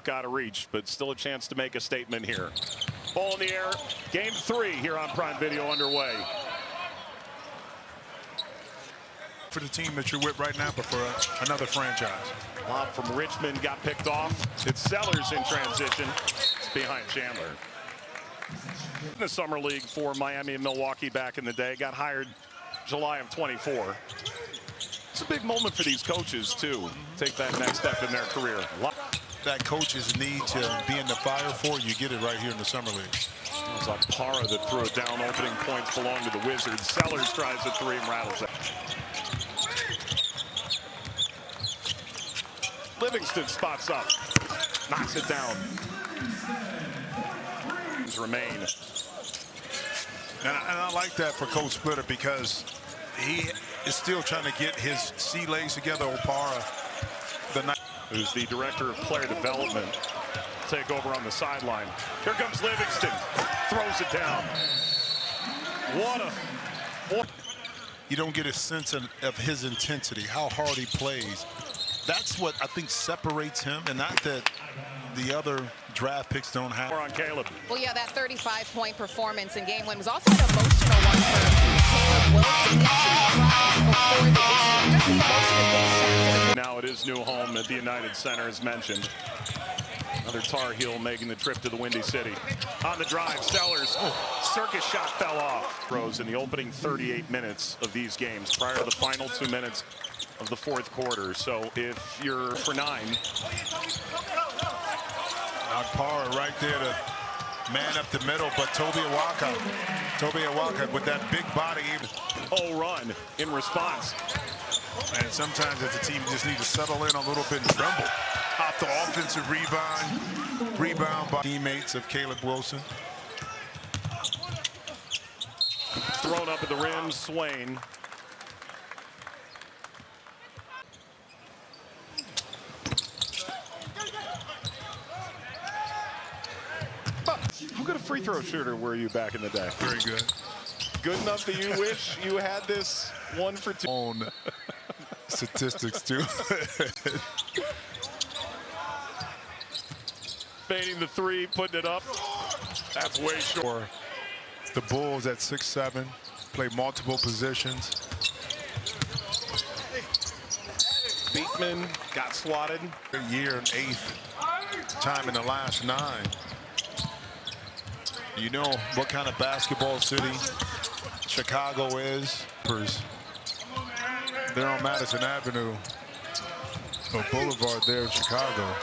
out of reach, but still a chance to make a statement here. Ball in the air. Game 3 here on Prime Video underway. For the team that you're with right now, but for another franchise. Lob from Richmond got picked off. It's Sellers in transition. It's behind Chandler. In the summer league for Miami and Milwaukee back in the day. Got hired July of 24. It's a big moment for these coaches, too. Take that next step in their career. That coaches need to be in the fire for, you get it right here in the summer league. It's like Parra that threw it down. Opening points belong to the Wizards. Sellers tries a 3 and rattles it. Livingston spots up, knocks it down. Remain. And I like that for Coach Splitter because he is still trying to get his sea legs together. Opara, who's the director of player development, take over on the sideline. Here comes Livingston, throws it down. What you don't get a sense of his intensity, how hard he plays. That's what I think separates him, and not that the other draft picks don't have. On Caleb. Well, yeah, that 35-point performance in game 1 was also an emotional one for Caleb Wilson. Before the game. Just the emotion of now at his new home at the United Center, as mentioned. Another Tar Heel making the trip to the Windy City. On the drive, Sellers. Circus shot fell off. Throws in the opening 38 minutes of these games prior to the final 2 minutes of the 4th quarter. So if you're for 9. Parra right there to man up the middle, but Toby Awaka with that big body. Run in response. And sometimes as a team, you just need to settle in a little bit and tremble. Off the offensive rebound by teammates of Caleb Wilson. Thrown up at the rim, Swain. How good a free throw shooter were you back in the day? Very good. Good enough that you wish you had this 1 for 2. Own statistics too. Fading the 3, putting it up. That's way short. The Bulls at 6'7", play multiple positions. Beekman got swatted. A year and 8th time in the last 9. You know what kind of basketball city Chicago is. They're on Madison Avenue, or Boulevard there in Chicago.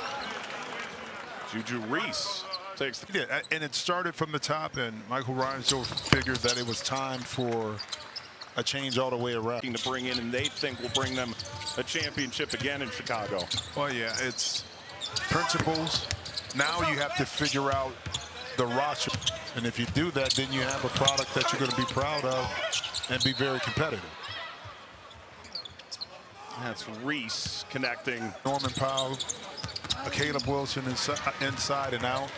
Juju Reese takes the... Yeah, and it started from the top, and Michael Reinsdorf figured that it was time for a change all the way around. To bring in, and they think will bring them a championship again in Chicago. Well, yeah, it's principles. Now you have to figure out the roster. And if you do that, then you have a product that you're going to be proud of and be very competitive. That's Reese connecting. Norman Powell, Caleb Wilson inside and out.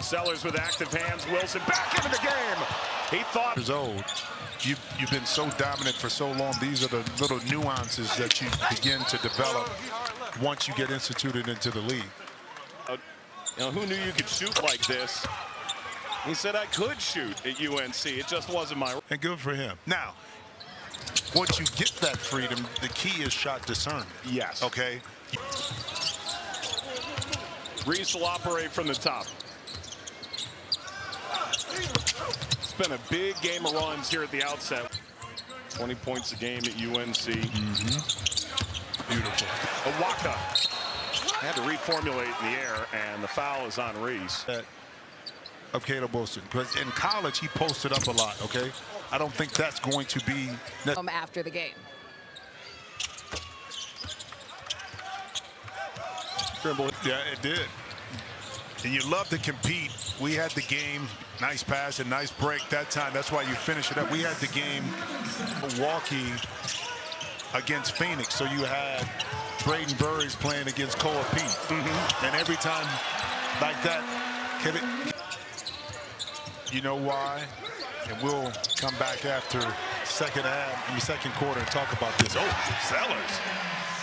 Sellers with active hands. Wilson back into the game. He thought. Years old. You've been so dominant for so long. These are the little nuances that you begin to develop once you get instituted into the league. You know, who knew you could shoot like this? He said, I could shoot at UNC. It just wasn't my... And good for him. Now, once you get that freedom, the key is shot discernment. Yes. Okay? Reese will operate from the top. It's been a big game of runs here at the outset. 20 points a game at UNC. Beautiful. Awaka had to reformulate in the air, and the foul is on Reese. Of Caleb Wilson, because in college he posted up a lot. Okay, I don't think that's going to be after the game. Yeah, it did. And you love to compete. We had the game, nice pass and nice break that time. That's why you finish it up. We had the game Milwaukee against Phoenix, so you had Braden Burris playing against Cole Pete. And every time like that, you know why? And we'll come back after second quarter and talk about this. Oh, Sellers.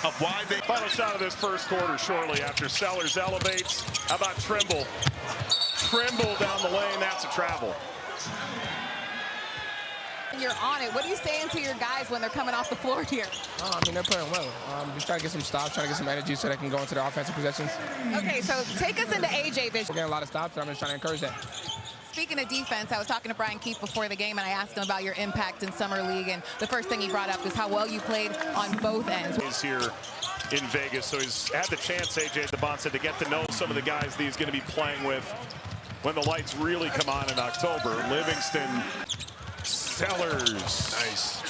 of why they... Final shot of this first quarter shortly after Sellers elevates. How about Trimble? Trimble down the lane, that's a travel. You're on it. What are you saying to your guys when they're coming off the floor here? I mean, they're playing well. Just trying to get some stops, trying to get some energy so they can go into their offensive possessions. Okay, so take us into AJ vision. We're getting a lot of stops, and I'm just trying to encourage that. Speaking of defense, I was talking to Brian Keefe before the game, and I asked him about your impact in Summer League, and the first thing he brought up is how well you played on both ends. He's here in Vegas, so he's had the chance, AJ DeBon said, to get to know some of the guys that he's going to be playing with when the lights really come on in October. Livingston, Sellers. Nice.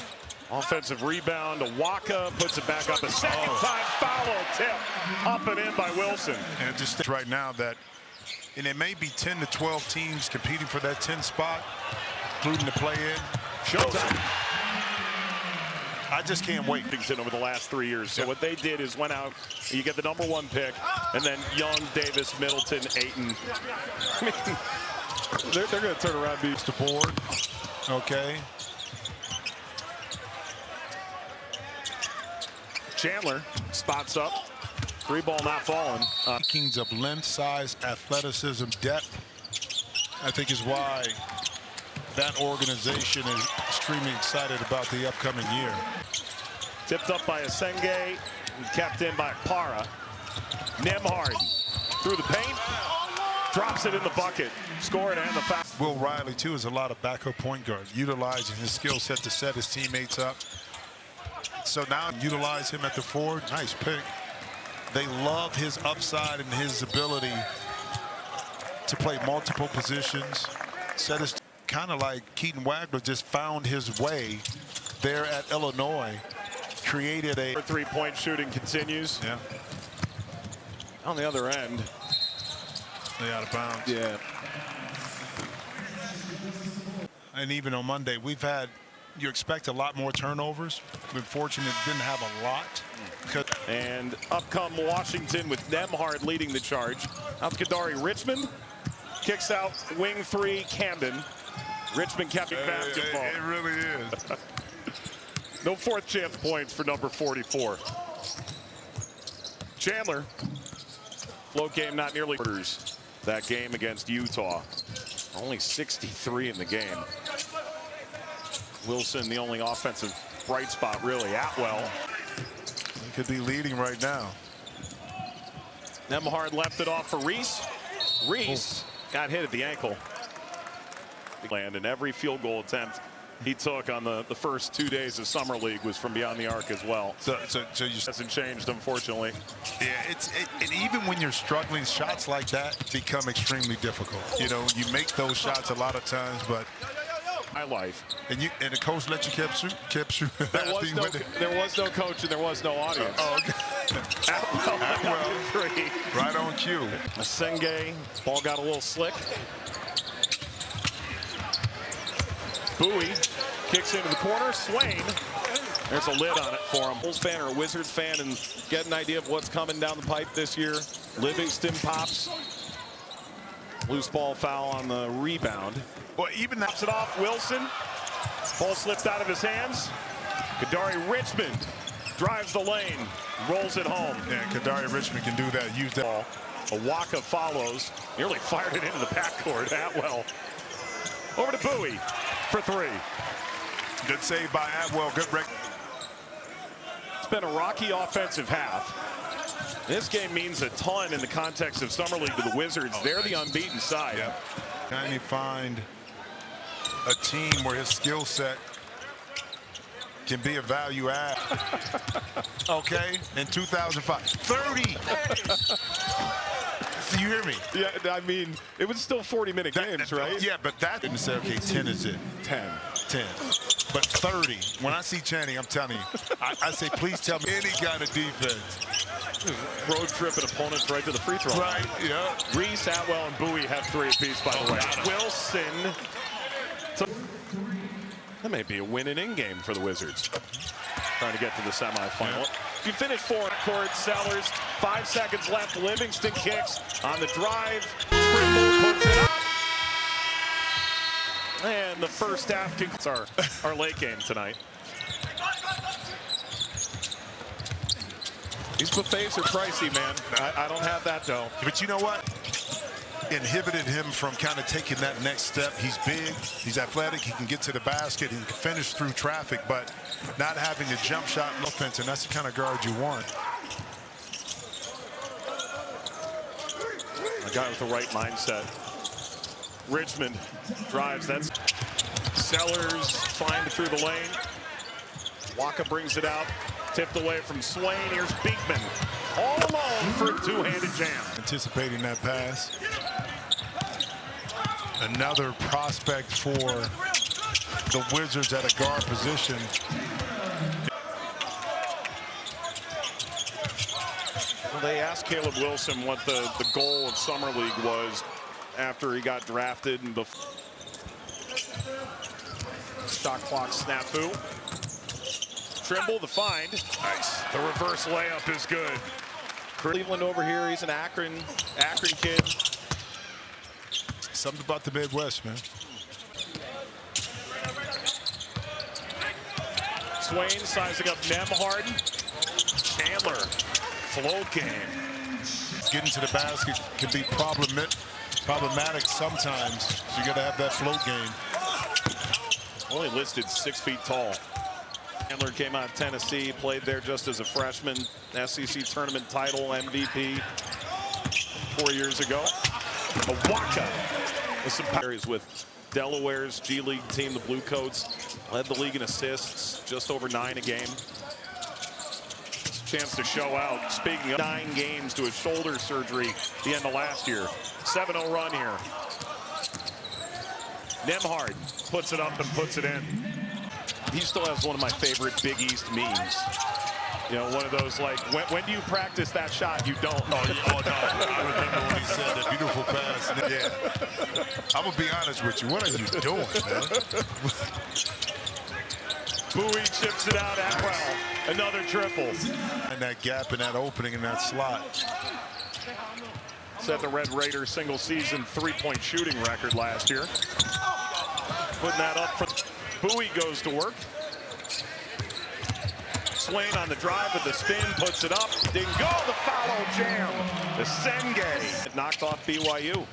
Offensive rebound. Waka puts it back up. A second time foul tip. Up and in by Wilson. And it just right now that, and it may be 10 to 12 teams competing for that 10 spot, including the play-in. Showtime. I just can't wait. Over the last 3 years. So what they did is went out, you get the #1 pick, and then Young, Davis, Middleton, Ayton. I mean, they're going to turn around and beat the board. Okay. Chandler spots up. 3 ball not falling. Kings of length, size, athleticism, depth, I think is why that organization is extremely excited about the upcoming year. Tipped up by Asenge, kept in by Para. Nembhard through the paint, drops it in the bucket, scoring and the foul. Will Riley, too, is a lot of backup point guards, utilizing his skill set to set his teammates up. So now utilize him at the 4. Nice pick. They love his upside and his ability to play multiple positions. Set his kind of like Keaton Wagner just found his way there at Illinois. Created a 3-point shooting continues. Yeah. On the other end. They out of bounds. Yeah. And even on Monday, you expect a lot more turnovers. We're fortunate didn't have a lot. And up come Washington with Nembhard leading the charge. Out Kadari Richmond. Kicks out wing 3 Camden. Richmond kept basketball. It really is. No 4th chance points for number 44. Chandler. Float game not nearly quarters. That game against Utah. Only 63 in the game. Wilson, the only offensive bright spot, really. Atwell. He could be leading right now. Nembhard left it off for Reese. Reese got hit at the ankle. And every field goal attempt he took on the first 2 days of Summer League was from beyond the arc as well. So you hasn't changed, unfortunately. Yeah, and even when you're struggling, shots like that become extremely difficult. You know, you make those shots a lot of times, but my life. And the coach let you kept shooting. There was no coach and there was no audience. Okay. Atwell, right on cue. Asenge, ball got a little slick. Bowie kicks into the corner. Swain. There's a lid on it for him. Bulls fan or a Wizards fan and get an idea of what's coming down the pipe this year. Livingston pops. Loose ball foul on the rebound. Well, even knocks it off. Wilson. Ball slipped out of his hands. Kadari Richmond drives the lane. Rolls it home. Yeah, Kadari Richmond can do that. Use that ball. Waka follows. Nearly fired it into the backcourt. Atwell. Over to Bowie for 3. Good save by Atwell. Good break. It's been a rocky offensive half. This game means a ton in the context of Summer League to the Wizards. They're the unbeaten side. Yep. Can he find a team where his skill set can be a value add? Okay, in 2005. 30! Do you hear me? Yeah, I mean, it was still 40-minute games, right? Yeah, but that didn't say, okay, 10 is it. 10. But 30. When I see Channing, I'm telling you, I say, please tell me any kind of defense. Road tripping opponents right to the free throw line. Right, yeah. Reese, Atwell, and Bowie have 3 apiece, by the way. Wilson. That may be a win-in game for the Wizards. Trying to get to the semifinal. Yeah. You finish 4 court. Sellers, 5 seconds left. Livingston kicks on the drive. Trimble puts it up. And the first half kicks our late game tonight. These buffets are pricey, man. I don't have that, though. But you know what? Inhibited him from kind of taking that next step. He's big, he's athletic, he can get to the basket, he can finish through traffic, but not having a jump shot in offense, and that's the kind of guard you want. A guy with the right mindset. Richmond drives. That's Sellers find through the lane. Waka brings it out. Tipped away from Swain. Here's Beekman. All alone for a two-handed jam. Anticipating that pass. Another prospect for the Wizards at a guard position. Well, they asked Caleb Wilson what the goal of Summer League was after he got drafted. And shot clock snafu. Trimble the find. Nice. The reverse layup is good. Cleveland over here. He's an Akron kid. Something about the Midwest, man. Swain sizing up Nemhard. Chandler. Float game. Getting to the basket can be problematic sometimes. So you got to have that float game. Only listed 6 feet tall. Chandler came out of Tennessee, played there just as a freshman. SEC tournament title MVP 4 years ago. Waka with some carries with Delaware's G League team, the Blue Coats. Led the league in assists, just over 9 a game. It's a chance to show out. Speaking of 9 games to his shoulder surgery the end of last year. 7-0 run here. Nemhard puts it up and puts it in. He still has one of my favorite Big East memes. You know, one of those like, when do you practice that shot? You don't. Oh, no. I remember when he said that beautiful pass. Yeah. I'm going to be honest with you. What are you doing, man? Bowie chips it out. Atwell, another triple. And that gap and that opening in that slot. Set the Red Raiders single season 3-point shooting record last year. Putting that up for Bowie goes to work. Swain on the drive with the spin, puts it up. Didn't go, the foul jam. The Senge knocked off BYU.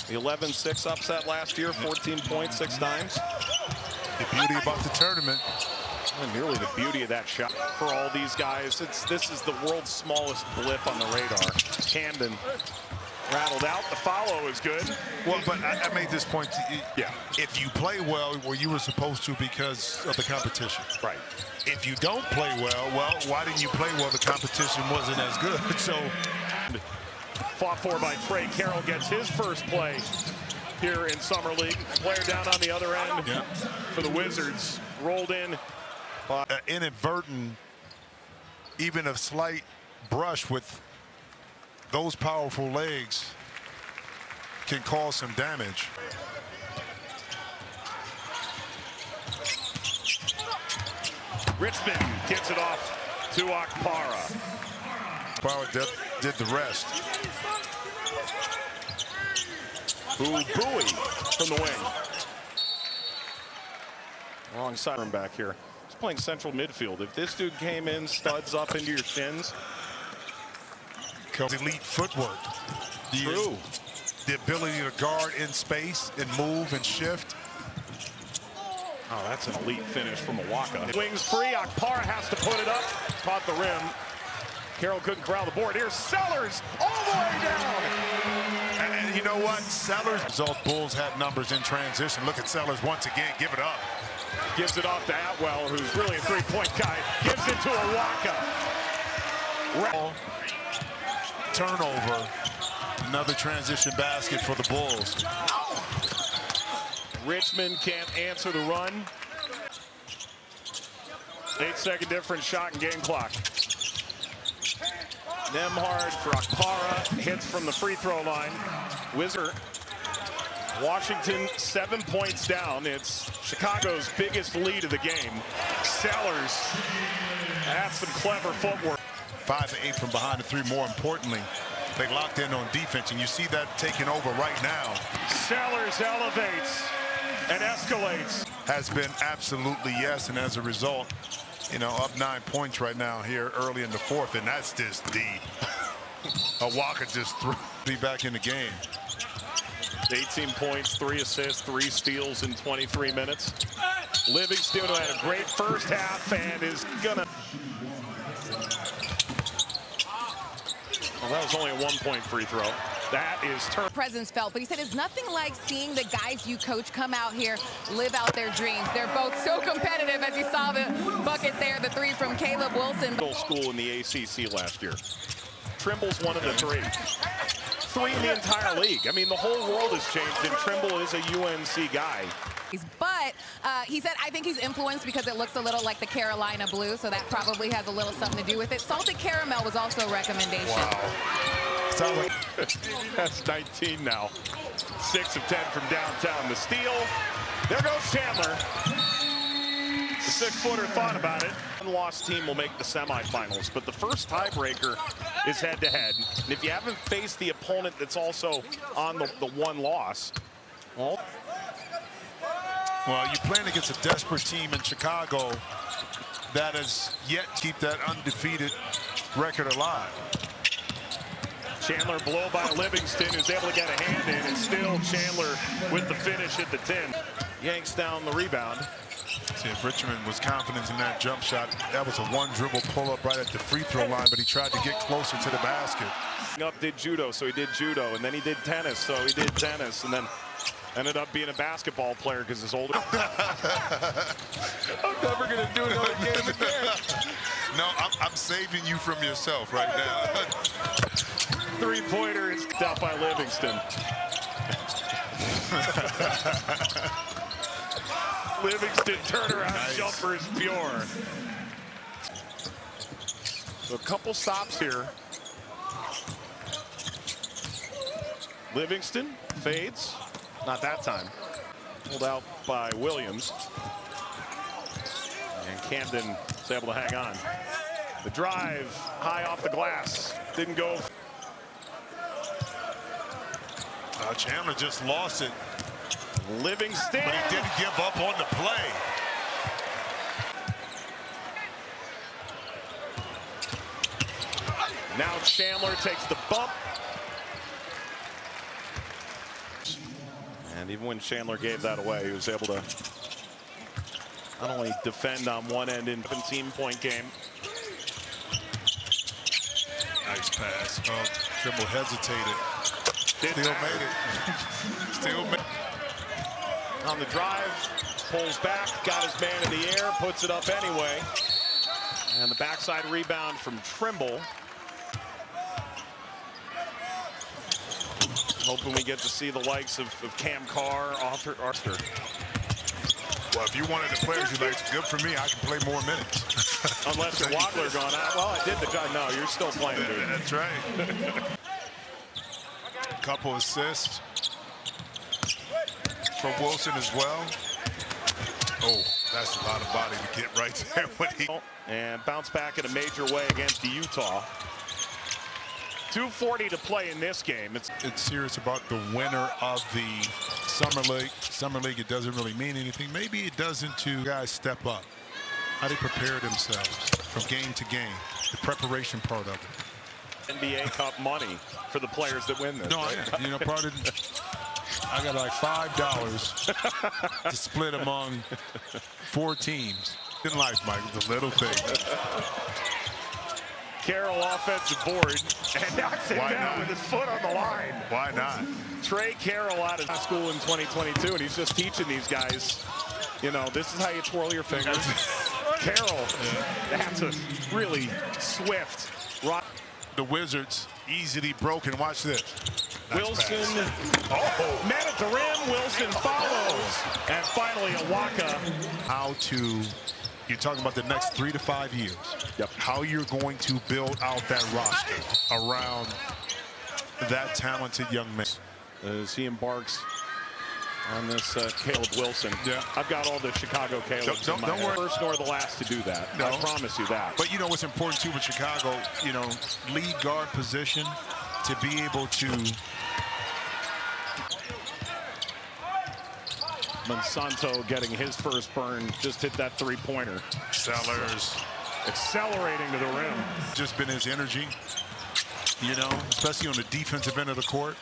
The 11-6 upset last year, 14 points 6 times. The beauty about the tournament. And nearly the beauty of that shot for all these guys. This is the world's smallest blip on the radar. Camden rattled out. The follow is good. Well, but I made this point. Yeah. If you play well, you were supposed to because of the competition. Right. If you don't play well, why didn't you play well? The competition wasn't as good. So, fought for by Trey Carroll gets his first play here in Summer League. Player down on the other end for the Wizards. Rolled in. Inadvertent, even a slight brush with those powerful legs can cause some damage. Richmond gets it off to Okpara. Power did the rest. Bowie from the wing. Wrong side from back here. He's playing central midfield. If this dude came in, studs up into your shins. Elite footwork. True. The ability to guard in space and move and shift. Oh, that's an elite finish from Waka. Wings free. Okpara has to put it up. Caught the rim. Carroll couldn't corral the board. Here's Sellers all the way down. And you know what? Sellers. Result, Bulls had numbers in transition. Look at Sellers once again. Give it up. Gives it off to Atwell, who's really a three-point guy. Gives it to Waka. Turnover. Another transition basket for the Bulls. Richmond can't answer the run. 8-second difference, shot and game clock. Nemhard for Okpara, hits from the free throw line. Wizard. Washington 7 points down. It's Chicago's biggest lead of the game. Sellers. That's some clever footwork. 5 to 8 from behind the 3. More importantly, they locked in on defense, and you see that taking over right now. Sellers elevates and escalates. Has been absolutely yes, and as a result, You know, up 9 points right now here early in the fourth, and that's just deep. Walker just threw me back in the game. 18 points, 3 assists, 3 steals in 23 minutes. Livingston had a great first half and is gonna. Well, that was only a 1-point free throw. That is presence felt, but he said it's nothing like seeing the guys you coach come out here, live out their dreams. They're both so competitive, as you saw the bucket there, the 3 from Caleb Wilson. School in the ACC last year. Trimble's one of the 3. 3 in the entire league. I mean, the whole world has changed, and Trimble is a UNC guy. But he said, I think he's influenced because it looks a little like the Carolina blue, so that probably has a little something to do with it. Salted caramel was also a recommendation. Wow. That's 19 now. 6 of 10 from downtown. The steal. There goes Chandler. The 6-footer thought about it. One lost team will make the semifinals, but the first tiebreaker is head-to-head. And if you haven't faced the opponent that's also on the one loss, well, you're playing against a desperate team in Chicago that has yet to keep that undefeated record alive. Chandler blow by Livingston, who's able to get a hand in, and still Chandler with the finish at the 10. Yanks down the rebound. See, if Richmond was confident in that jump shot, that was a 1-dribble pull-up right at the free throw line, but he tried to get closer to the basket. Up did judo, so he did judo, and then he did tennis, so he did tennis, and then ended up being a basketball player because his older. I'm never going to do another game again. No, I'm saving you from yourself right now. 3-pointer is out by Livingston. Livingston turnaround nice. Jumper is pure. So a couple stops here. Livingston fades. Not that time. Pulled out by Williams. And Camden is able to hang on. The drive high off the glass. Didn't go. Chandler just lost it. Livingston. But he didn't give up on the play. Now Chandler takes the bump. And even when Chandler gave that away, he was able to not only defend on one end in a 17-point game. Nice pass. Trimble hesitated. Still made it. Still made it. On the drive, pulls back, got his man in the air, puts it up anyway. And the backside rebound from Trimble. Hoping we get to see the likes of Cam Carr, Arthur. Well, if you're one of the players you're like, good for me, I can play more minutes. Unless you're Wadler going, well, I did the job. No, you're still playing, dude. That's right. Couple assists from Wilson as well. Oh, that's a lot of body to get right there. And bounce back in a major way against Utah. 2:40 to play in this game. It's serious about the winner of the Summer League. Summer League, it doesn't really mean anything. Maybe it doesn't to guys step up. How they prepare themselves from game to game. The preparation part of it. NBA Cup money for the players that win this. No, right? you know, part of I got like $5 to split among 4 teams. In life, Mike, it's a little thing. Carroll offensive board and knocks it down with his foot on the line. Why not? Trey Carroll out of school in 2022, and he's just teaching these guys, you know, this is how you twirl your fingers. Carroll, that's a really swift rock. The Wizards easily broken. Watch this. Nice Wilson, met at the rim. Wilson follows, and finally Awaka. How to, you're talking about the next 3 to 5 years. Yep. How you're going to build out that roster around that talented young man. As he embarks on this Caleb Wilson. Yeah. I've got all the Chicago Calebs in my head. worry. First nor the last to do that. No. I promise you that. But you know what's important too with Chicago, you know, lead guard position, to be able to Monsanto getting his first burn, just hit that three-pointer. Sellers Accelerating to the rim. just been his energy, you know, especially on the defensive end of the court.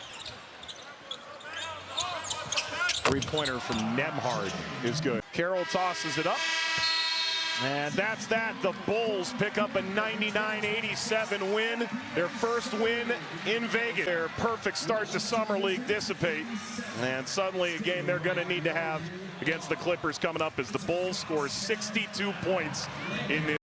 Three-pointer from Nemhard is good. Carroll tosses it up. And that's that. The Bulls pick up a 99-87 win. Their first win in Vegas. Their perfect start to Summer League dissipate. And suddenly a game they're going to need to have against the Clippers coming up as the Bulls score 62 points in this.